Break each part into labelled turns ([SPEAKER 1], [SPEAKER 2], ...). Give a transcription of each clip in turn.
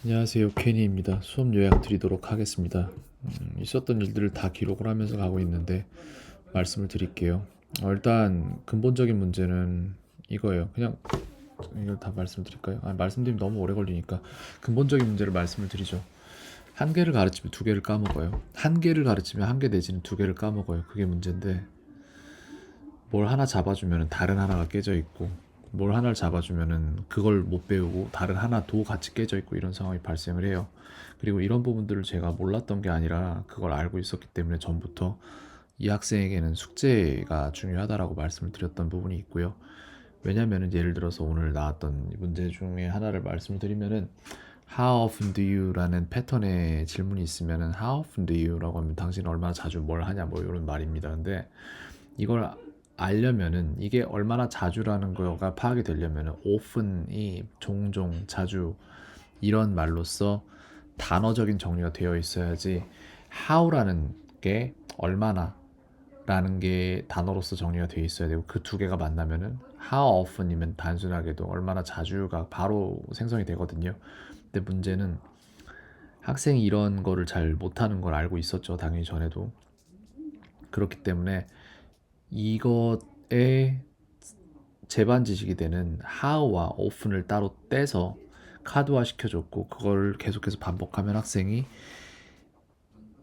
[SPEAKER 1] 안녕하세요. 케니입니다. 수업 요약 드리도록 하겠습니다. 있었던 일들을 다 기록을 하면서 가고 있는데 말씀을 드릴게요. 일단 근본적인 문제는 이거예요. 그냥 이걸 다 말씀드릴까요? 말씀드리면 너무 오래 걸리니까 근본적인 문제를 말씀을 드리죠. 한 개를 가르치면 두 개를 까먹어요. 한 개를 가르치면 한 개 내지는 두 개를 까먹어요. 그게 문제인데 뭘 하나 잡아주면 다른 하나가 깨져 있고 뭘 하나를 잡아주면은 그걸 못 배우고 다른 하나도 같이 깨져 있고 이런 상황이 발생을 해요. 그리고 이런 부분들을 제가 몰랐던 게 아니라 그걸 알고 있었기 때문에 전부터 이 학생에게는 숙제가 중요하다라고 말씀을 드렸던 부분이 있고요. 왜냐면은 예를 들어서 오늘 나왔던 문제 중에 하나를 말씀드리면은 How often do you? 라는 패턴의 질문이 있으면은 How often do you? 라고 하면 당신 얼마나 자주 뭘 하냐 뭐 이런 말입니다. 근데 이걸 알려면은 이게 얼마나 자주라는 거가 파악이 되려면은 often이 종종, 자주 이런 말로써 단어적인 정리가 되어 있어야지 how라는 게 얼마나 라는 게 단어로서 정리가 되어 있어야 되고 그 두 개가 만나면은 how often이면 단순하게도 얼마나 자주가 바로 생성이 되거든요. 근데 문제는 학생이 이런 거를 잘 못하는 걸 알고 있었죠. 당연히 전에도. 그렇기 때문에 이것에 제반 지식이 되는 how와 often을 따로 떼서 카드화 시켜줬고 그걸 계속해서 반복하면 학생이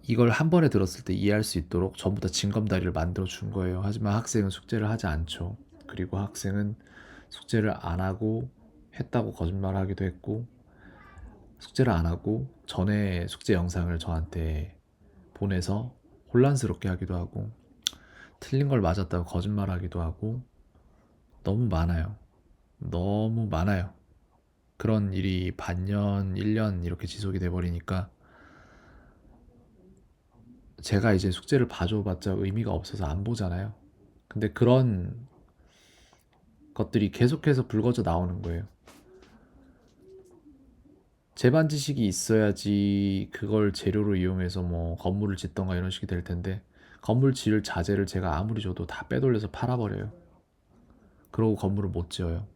[SPEAKER 1] 이걸 한 번에 들었을 때 이해할 수 있도록 전부 다 징검다리를 만들어 준 거예요. 하지만 학생은 숙제를 하지 않죠. 그리고 학생은 숙제를 안 하고 했다고 거짓말하기도 했고 숙제를 안 하고 전에 숙제 영상을 저한테 보내서 혼란스럽게 하기도 하고 틀린 걸 맞았다고 거짓말하기도 하고 너무 많아요. 너무 많아요. 그런 일이 반년, 1년 이렇게 지속이 돼 버리니까 제가 이제 숙제를 봐줘봤자 의미가 없어서 안 보잖아요. 근데 그런 것들이 계속해서 불거져 나오는 거예요. 제반 지식이 있어야지 그걸 재료로 이용해서 뭐 건물을 짓던가 이런 식이 될 텐데 건물 지을 자재를 제가 아무리 줘도 다 빼돌려서 팔아버려요. 그러고 건물을 못 지어요.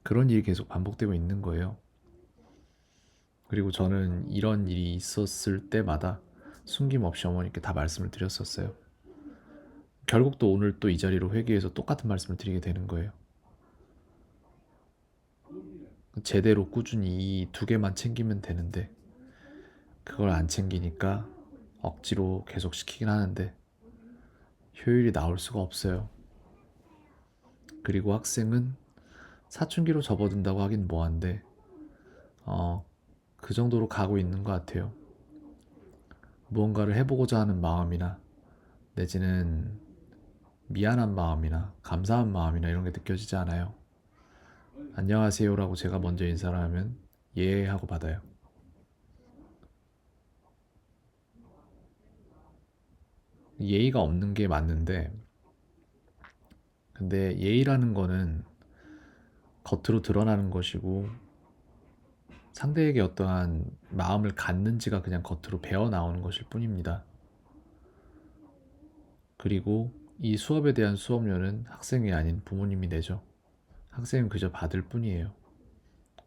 [SPEAKER 1] 그런 일이 계속 반복되고 있는 거예요. 그리고 저는 이런 일이 있었을 때마다 숨김없이 어머니께 다 말씀을 드렸었어요. 결국 또 오늘 또 이 자리로 회귀해서 똑같은 말씀을 드리게 되는 거예요. 제대로 꾸준히 이 두 개만 챙기면 되는데 그걸 안 챙기니까 억지로 계속 시키긴 하는데 효율이 나올 수가 없어요. 그리고 학생은 사춘기로 접어든다고 하긴 뭐한데 그 정도로 가고 있는 것 같아요. 무언가를 해보고자 하는 마음이나 내지는 미안한 마음이나 감사한 마음이나 이런 게 느껴지지 않아요. 안녕하세요라고 제가 먼저 인사를 하면 예 하고 받아요. 예의가 없는 게 맞는데 근데 예의라는 거는 겉으로 드러나는 것이고 상대에게 어떠한 마음을 갖는지가 그냥 겉으로 배어 나오는 것일 뿐입니다. 그리고 이 수업에 대한 수업료는 학생이 아닌 부모님이 내죠. 학생은 그저 받을 뿐이에요.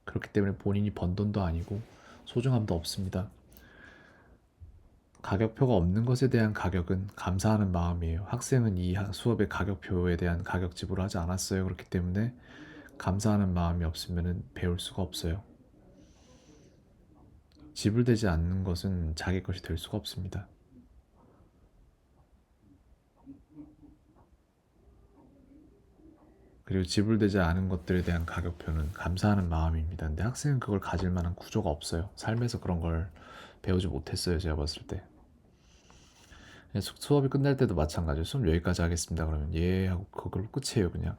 [SPEAKER 1] 그렇기 때문에 본인이 번 돈도 아니고 소중함도 없습니다. 가격표가 없는 것에 대한 가격은 감사하는 마음이에요. 학생은 이 수업의 가격표에 대한 가격 지불을 하지 않았어요. 그렇기 때문에 감사하는 마음이 없으면 배울 수가 없어요. 지불되지 않는 것은 자기 것이 될 수가 없습니다. 그리고 지불되지 않은 것들에 대한 가격표는 감사하는 마음입니다. 근데 학생은 그걸 가질 만한 구조가 없어요. 삶에서 그런 걸 배우지 못했어요. 제가 봤을 때. 수업이 끝날 때도 마찬가지예요. 수업 여기까지 하겠습니다. 그러면 예 하고 그걸로 끝이에요. 그냥.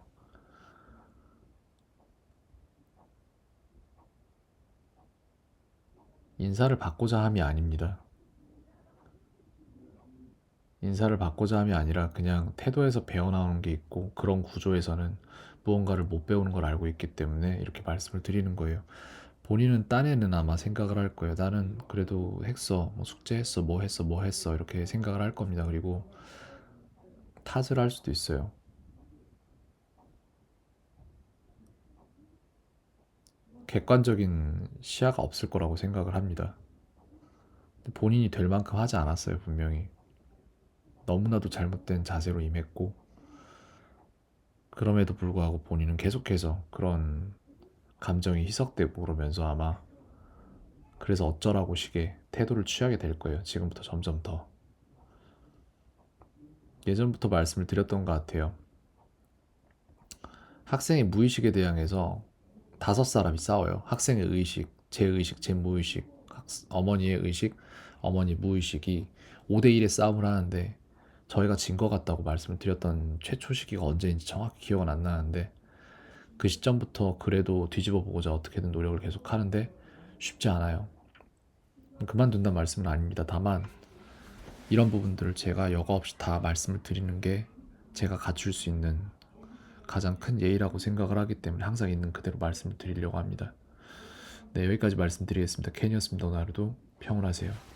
[SPEAKER 1] 인사를 받고자 함이 아닙니다. 인사를 받고자 함이 아니라 그냥 태도에서 배어나오는 게 있고 그런 구조에서는 무언가를 못 배우는 걸 알고 있기 때문에 이렇게 말씀을 드리는 거예요. 본인은 딴에는 아마 생각을 할 거예요. 나는 그래도 했어, 뭐 숙제했어, 뭐 했어, 뭐 했어 이렇게 생각을 할 겁니다. 그리고 탓을 할 수도 있어요. 객관적인 시야가 없을 거라고 생각을 합니다. 본인이 될 만큼 하지 않았어요, 분명히. 너무나도 잘못된 자세로 임했고, 그럼에도 불구하고 본인은 계속해서 그런 감정이 희석되고 그러면서 아마 그래서 어쩌라고 식의 태도를 취하게 될 거예요. 지금부터 점점 더. 예전부터 말씀을 드렸던 것 같아요. 학생의 무의식에 대항해서 5사람이 싸워요. 학생의 의식, 제 의식, 제 무의식, 어머니의 의식, 어머니 무의식이 5대1의 싸움을 하는데 저희가 진 것 같다고 말씀을 드렸던 최초 시기가 언제인지 정확히 기억은 안 나는데 그 시점부터 그래도 뒤집어 보고자 어떻게든 노력을 계속 하는데 쉽지 않아요. 그만둔다는 말씀은 아닙니다. 다만 이런 부분들을 제가 여과 없이 다 말씀을 드리는 게 제가 갖출 수 있는 가장 큰 예의라고 생각을 하기 때문에 항상 있는 그대로 말씀을 드리려고 합니다. 네, 여기까지 말씀드리겠습니다. 캔이었습니다. 오늘 하루도 평온하세요.